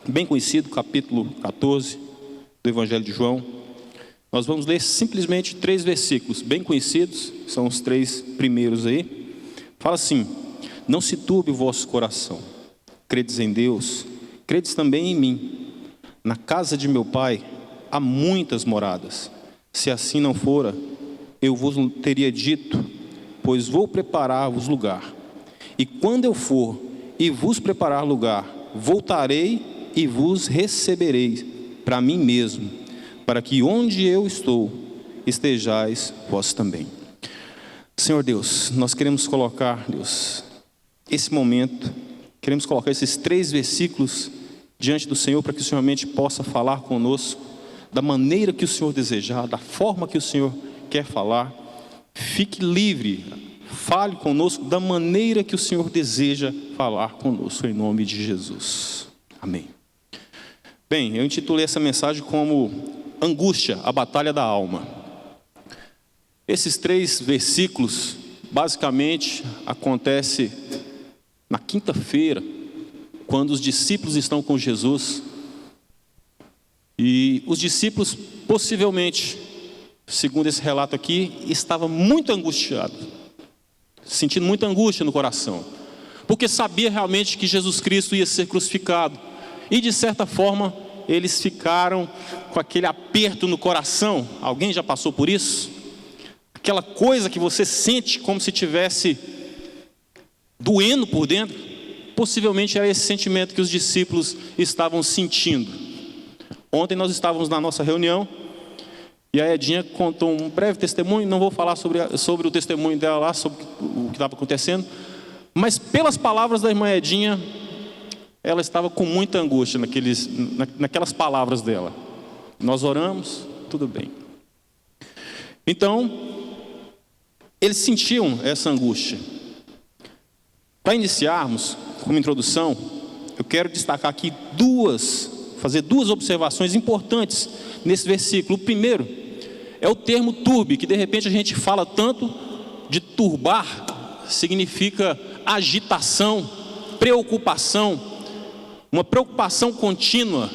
bem conhecido, capítulo 14 do Evangelho de João. Nós vamos ler simplesmente 3 versículos bem conhecidos, são os 3 primeiros aí. Fala assim: não se turbe o vosso coração, credes em Deus, credes também em mim. Na casa de meu Pai há muitas moradas, se assim não fora, eu vos teria dito, pois vou preparar-vos lugar. E quando eu for e vos preparar lugar, voltarei e vos receberei para mim mesmo, para que onde eu estou, estejais vós também. Senhor Deus, nós queremos colocar, Deus, esse momento, queremos colocar esses 3 versículos diante do Senhor, para que o Senhor realmente possa falar conosco, da maneira que o Senhor desejar, da forma que o Senhor quer falar. Fique livre, fale conosco da maneira que o Senhor deseja falar conosco, em nome de Jesus. Amém. Bem, eu intitulei essa mensagem como Angústia, a batalha da alma. Esses 3 versículos, basicamente, acontece na quinta-feira, quando os discípulos estão com Jesus. E os discípulos, possivelmente, segundo esse relato aqui, estavam muito angustiados, sentindo muita angústia no coração, porque sabia realmente que Jesus Cristo ia ser crucificado. E de certa forma, eles ficaram com aquele aperto no coração. Alguém já passou por isso? Aquela coisa que você sente como se estivesse doendo por dentro. Possivelmente era esse sentimento que os discípulos estavam sentindo. Ontem nós estávamos na nossa reunião e a Edinha contou um breve testemunho. Não vou falar sobre o testemunho dela lá, sobre o que estava acontecendo, mas pelas palavras da irmã Edinha, ela estava com muita angústia naquelas palavras dela. Nós oramos, tudo bem. Então, eles sentiam essa angústia. Para iniciarmos, como introdução, eu quero destacar aqui fazer duas observações importantes nesse versículo. O primeiro é o termo turbe, que de repente a gente fala tanto de turbar, significa agitação, preocupação, uma preocupação contínua.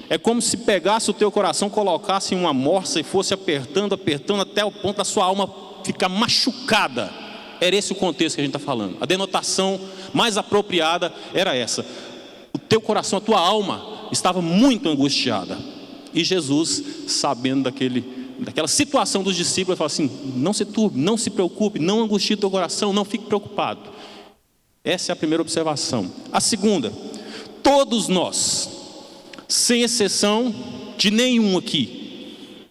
É como se pegasse o teu coração, colocasse em uma morsa e fosse apertando, apertando, até o ponto da sua alma ficar machucada. Era esse o contexto que a gente está falando. A denotação mais apropriada era essa. O teu coração, a tua alma estava muito angustiada. E Jesus, sabendo daquela situação dos discípulos, ele fala assim: não se turbe, não se preocupe, não angustie o teu coração, não fique preocupado. Essa é a primeira observação. A segunda: todos nós, sem exceção de nenhum aqui,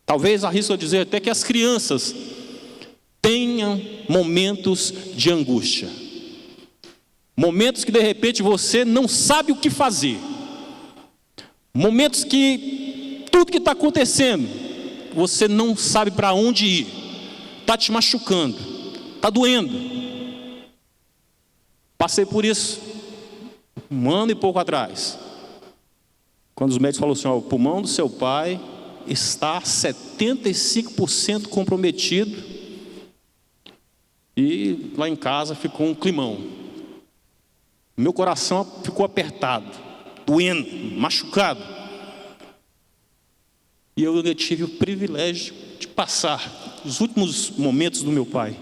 talvez arrisco a dizer até que as crianças tenham momentos de angústia, momentos que de repente você não sabe o que fazer, momentos que tudo que está acontecendo você não sabe para onde ir, está te machucando, está doendo. Passei por isso 1 ano e pouco atrás, quando os médicos falaram assim: ó, o pulmão do seu pai está 75% comprometido. E lá em casa ficou um climão. Meu coração ficou apertado, doendo, machucado. E eu tive o privilégio de passar os últimos momentos do meu pai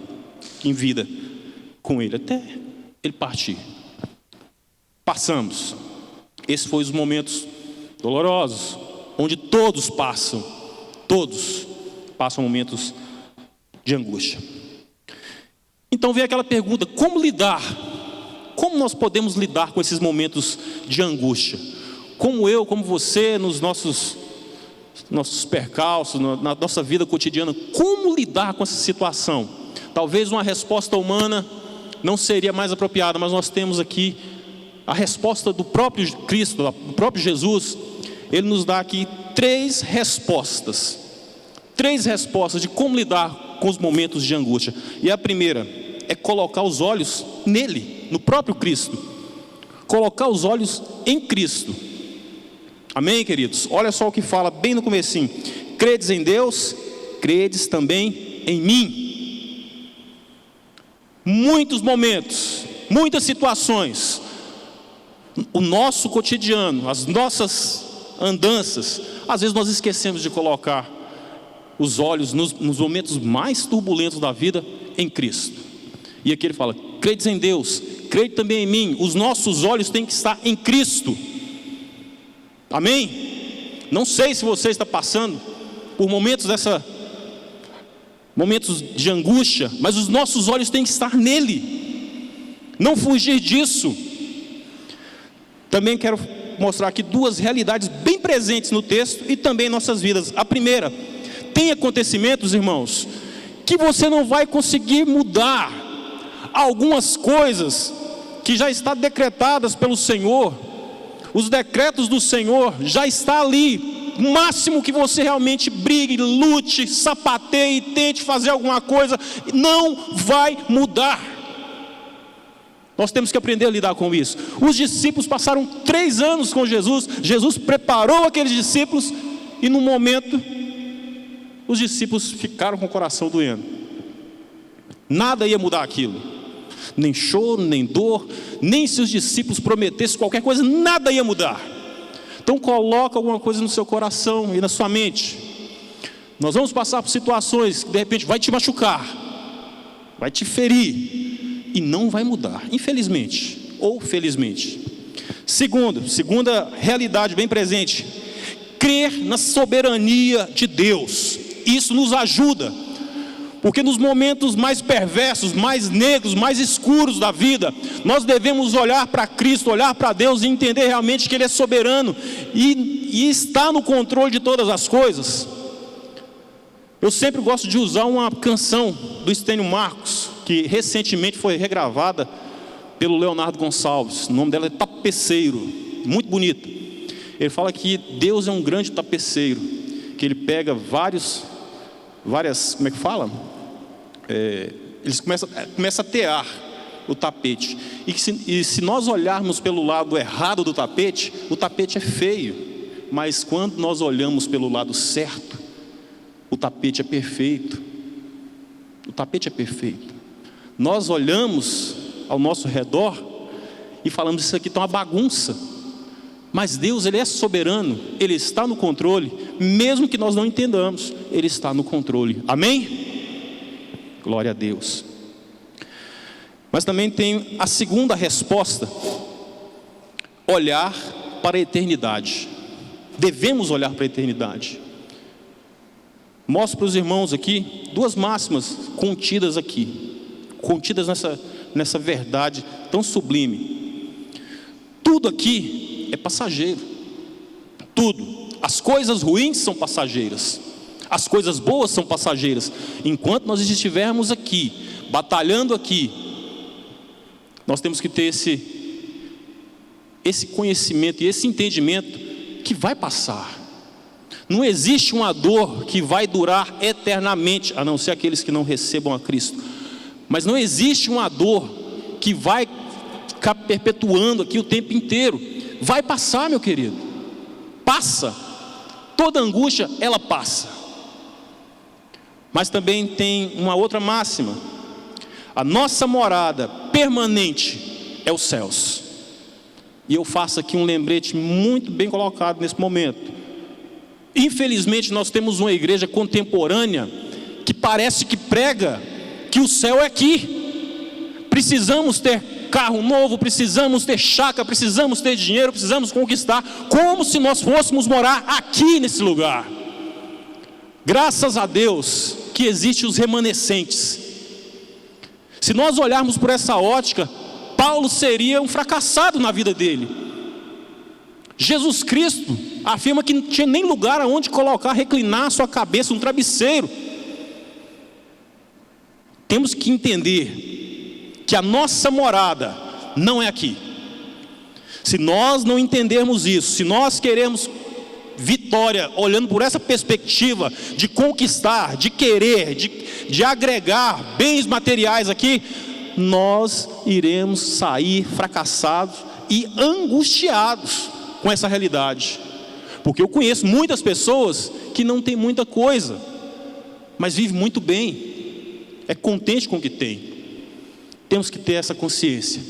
em vida com ele, até ele partir. Passamos. Esses foram os momentos dolorosos, onde todos passam momentos de angústia. Então vem aquela pergunta: como lidar? Como nós podemos lidar com esses momentos de angústia? Como eu, como você, nos nossos percalços, na nossa vida cotidiana, como lidar com essa situação? Talvez uma resposta humana não seria mais apropriada, mas nós temos aqui a resposta do próprio Cristo, do próprio Jesus. Ele nos dá aqui 3 respostas de como lidar com os momentos de angústia. E a primeira é colocar os olhos nele, no próprio Cristo. Colocar os olhos em Cristo. Amém, queridos? Olha só o que fala bem no comecinho: credes em Deus, credes também em mim. Muitos momentos, muitas situações, o nosso cotidiano, as nossas andanças, às vezes nós esquecemos de colocar os olhos nos momentos mais turbulentos da vida em Cristo. E aqui ele fala: credes em Deus, crede também em mim. Os nossos olhos têm que estar em Cristo. Amém? Não sei se você está passando por momentos de angústia, mas os nossos olhos têm que estar nele, não fugir disso. Também quero mostrar aqui duas realidades bem presentes no texto e também em nossas vidas. A primeira: tem acontecimentos, irmãos, que você não vai conseguir mudar. Algumas coisas que já estão decretadas pelo Senhor, os decretos do Senhor já estão ali. O máximo que você realmente brigue, lute, sapateie e tente fazer alguma coisa, não vai mudar. Nós temos que aprender a lidar com isso. Os discípulos passaram 3 anos com Jesus. Jesus preparou aqueles discípulos e no momento os discípulos ficaram com o coração doendo. Nada ia mudar aquilo. Nem choro, nem dor, nem se os discípulos prometessem qualquer coisa, nada ia mudar. Então coloca alguma coisa no seu coração e na sua mente. Nós vamos passar por situações que de repente vai te machucar, vai te ferir, e não vai mudar, infelizmente ou felizmente. Segunda realidade bem presente: crer na soberania de Deus. Isso nos ajuda, porque nos momentos mais perversos, mais negros, mais escuros da vida, nós devemos olhar para Cristo, olhar para Deus e entender realmente que Ele é soberano e está no controle de todas as coisas. Eu sempre gosto de usar uma canção do Estênio Marcos, que recentemente foi regravada pelo Leonardo Gonçalves. O nome dela é Tapeceiro, muito bonita. Ele fala que Deus é um grande tapeceiro, que Ele pega várias, como é que fala? Eles começam a tear o tapete. E se nós olharmos pelo lado errado do tapete, o tapete é feio. Mas quando nós olhamos pelo lado certo, o tapete é perfeito. O tapete é perfeito. Nós olhamos ao nosso redor e falamos: isso aqui está uma bagunça. Mas Deus, Ele é soberano, Ele está no controle. Mesmo que nós não entendamos, Ele está no controle. Amém? Glória a Deus. Mas também tem a segunda resposta: olhar para a eternidade. Devemos olhar para a eternidade. Mostro para os irmãos aqui 2 máximas contidas aqui, contidas nessa verdade tão sublime. Tudo aqui é passageiro. Tudo. As coisas ruins são passageiras, as coisas boas são passageiras. Enquanto nós estivermos aqui, batalhando aqui, nós temos que ter esse conhecimento e esse entendimento que vai passar. Não existe uma dor que vai durar eternamente, a não ser aqueles que não recebam a Cristo. Mas não existe uma dor que vai ficar perpetuando aqui o tempo inteiro. Vai passar, meu querido. Passa. Toda angústia, ela passa. Mas também tem uma outra máxima: a nossa morada permanente é os céus. E eu faço aqui um lembrete muito bem colocado nesse momento. Infelizmente nós temos uma igreja contemporânea que parece que prega que o céu é aqui. Precisamos ter carro novo, precisamos ter chácara, precisamos ter dinheiro, precisamos conquistar, como se nós fôssemos morar aqui nesse lugar. Graças a Deus que existem os remanescentes. Se nós olharmos por essa ótica, Paulo seria um fracassado na vida dele. Jesus Cristo afirma que não tinha nem lugar aonde colocar, reclinar a sua cabeça, um travesseiro. Temos que entender que a nossa morada não é aqui. Se nós não entendermos isso, se nós queremos vitória, olhando por essa perspectiva de conquistar, de querer, de agregar bens materiais aqui, nós iremos sair fracassados e angustiados com essa realidade. Porque eu conheço muitas pessoas que não têm muita coisa, mas vivem muito bem, é contente com o que tem. Temos que ter essa consciência.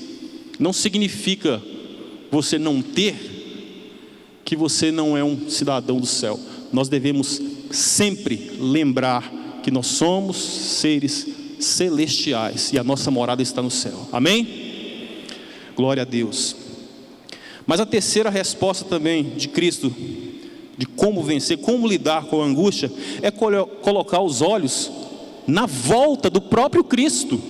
Não significa você não ter, que você não é um cidadão do céu. Nós devemos sempre lembrar que nós somos seres celestiais e a nossa morada está no céu. Amém? Glória a Deus. Mas a terceira resposta também de Cristo, de como vencer, como lidar com a angústia, é colocar os olhos na volta do próprio Cristo.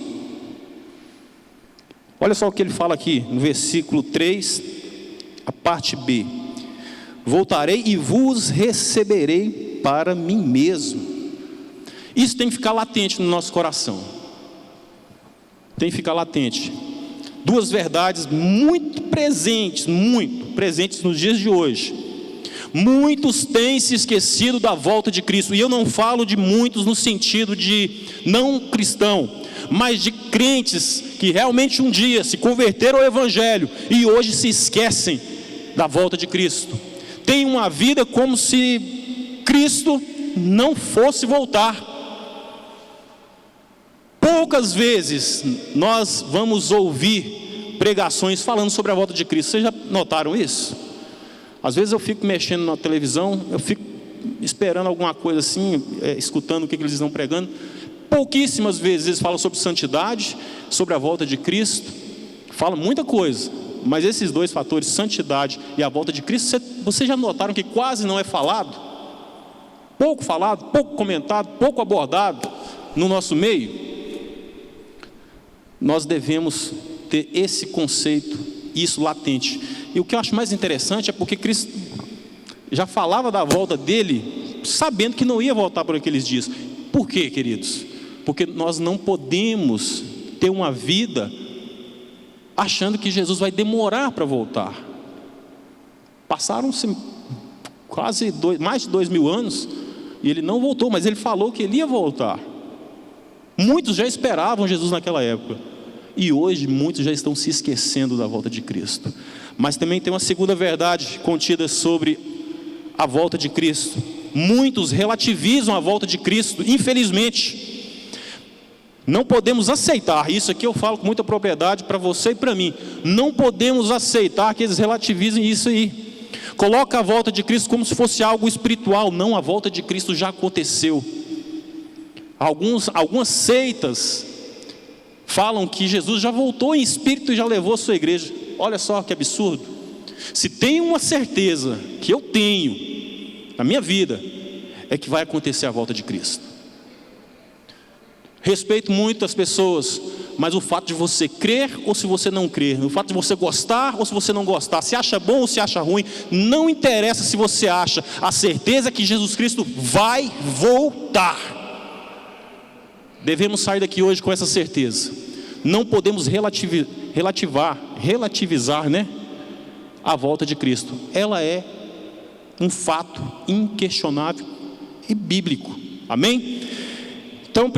Olha só o que ele fala aqui no versículo 3, a parte B: voltarei e vos receberei para mim mesmo. Isso tem que ficar latente no nosso coração. Tem que ficar latente. Duas verdades muito presentes nos dias de hoje. Muitos têm se esquecido da volta de Cristo. E eu não falo de muitos no sentido de não cristão, mas de crentes que realmente um dia se converteram ao Evangelho e hoje se esquecem da volta de Cristo. Tem uma vida como se Cristo não fosse voltar. Poucas vezes nós vamos ouvir pregações falando sobre a volta de Cristo. Vocês já notaram isso? Às vezes eu fico mexendo na televisão, eu fico esperando alguma coisa assim, escutando o que eles estão pregando. Pouquíssimas vezes eles falam sobre santidade, sobre a volta de Cristo. Falam muita coisa, mas esses dois fatores, santidade e a volta de Cristo, vocês já notaram que quase não é falado? Pouco falado, pouco comentado, pouco abordado no nosso meio. Nós devemos ter esse conceito, isso latente. E o que eu acho mais interessante é porque Cristo já falava da volta dele, sabendo que não ia voltar por aqueles dias. Por quê, queridos? Porque nós não podemos ter uma vida achando que Jesus vai demorar para voltar. Passaram-se quase mais de 2000 anos e ele não voltou, mas ele falou que ele ia voltar. Muitos já esperavam Jesus naquela época. E hoje muitos já estão se esquecendo da volta de Cristo. Mas também tem uma segunda verdade contida sobre a volta de Cristo. Muitos relativizam a volta de Cristo, infelizmente. Não podemos aceitar, isso aqui eu falo com muita propriedade para você e para mim. Não podemos aceitar que eles relativizem isso aí. Coloca a volta de Cristo como se fosse algo espiritual. Não, a volta de Cristo já aconteceu. Algumas seitas falam que Jesus já voltou em espírito e já levou a sua igreja. Olha só que absurdo. Se tem uma certeza que eu tenho na minha vida, é que vai acontecer a volta de Cristo. Respeito muito as pessoas, mas o fato de você crer ou se você não crer, o fato de você gostar ou se você não gostar, se acha bom ou se acha ruim, não interessa se você acha. A certeza é que Jesus Cristo vai voltar. Devemos sair daqui hoje com essa certeza. Não podemos relativizar, a volta de Cristo. Ela é um fato inquestionável e bíblico. Amém? Então,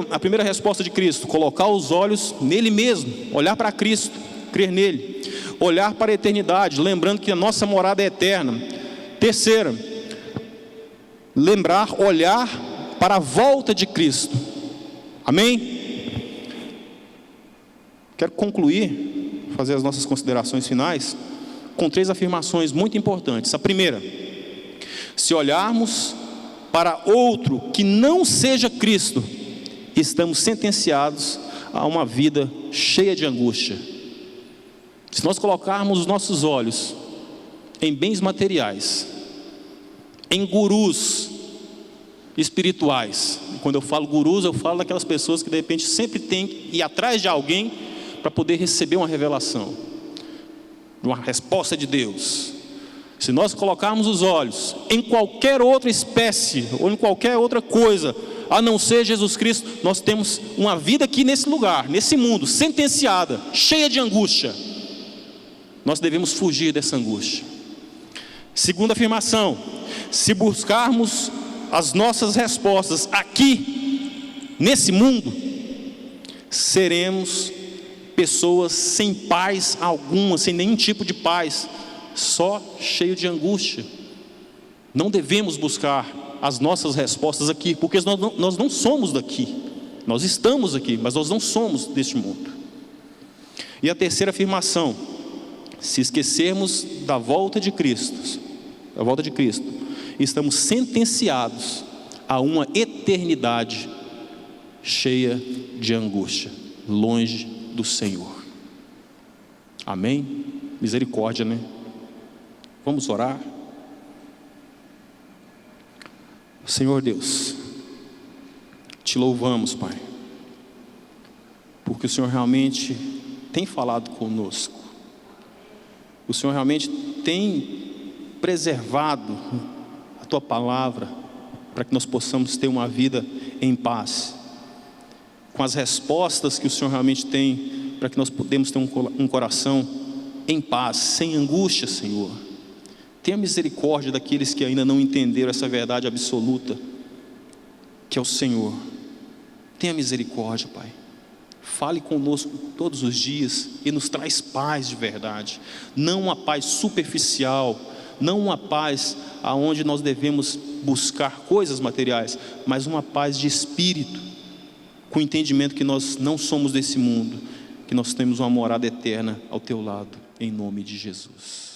a primeira resposta de Cristo: colocar os olhos nele mesmo, olhar para Cristo, crer nele, olhar para a eternidade, lembrando que a nossa morada é eterna. Terceira, olhar para a volta de Cristo. Amém? Quero concluir, fazer as nossas considerações finais, com 3 afirmações muito importantes. A primeira: se olharmos para outro que não seja Cristo, estamos sentenciados a uma vida cheia de angústia. Se nós colocarmos os nossos olhos em bens materiais, em gurus espirituais, quando eu falo gurus, eu falo daquelas pessoas que de repente sempre tem que ir atrás de alguém para poder receber uma revelação, uma resposta de Deus. Se nós colocarmos os olhos em qualquer outra espécie ou em qualquer outra coisa a não ser Jesus Cristo, nós temos uma vida aqui nesse lugar, nesse mundo, sentenciada, cheia de angústia. Nós devemos fugir dessa angústia. Segunda afirmação: se buscarmos as nossas respostas aqui, nesse mundo, seremos pessoas sem paz alguma, sem nenhum tipo de paz, só cheio de angústia. Não devemos buscar as nossas respostas aqui, porque nós não somos daqui. Nós estamos aqui, mas nós não somos deste mundo. E a terceira afirmação: Se esquecermos da volta de Cristo, estamos sentenciados a uma eternidade cheia de angústia, longe do Senhor. Amém? Misericórdia, né? Vamos orar? Senhor Deus, te louvamos, Pai, porque o Senhor realmente tem falado conosco. O Senhor realmente tem preservado a Tua palavra para que nós possamos ter uma vida em paz, com as respostas que o Senhor realmente tem para que nós podemos ter um coração em paz, sem angústia, Senhor. Tenha misericórdia daqueles que ainda não entenderam essa verdade absoluta, que é o Senhor. Tenha misericórdia, Pai. Fale conosco todos os dias e nos traz paz de verdade. Não uma paz superficial, não uma paz aonde nós devemos buscar coisas materiais, mas uma paz de espírito, com o entendimento que nós não somos desse mundo, que nós temos uma morada eterna ao Teu lado, em nome de Jesus.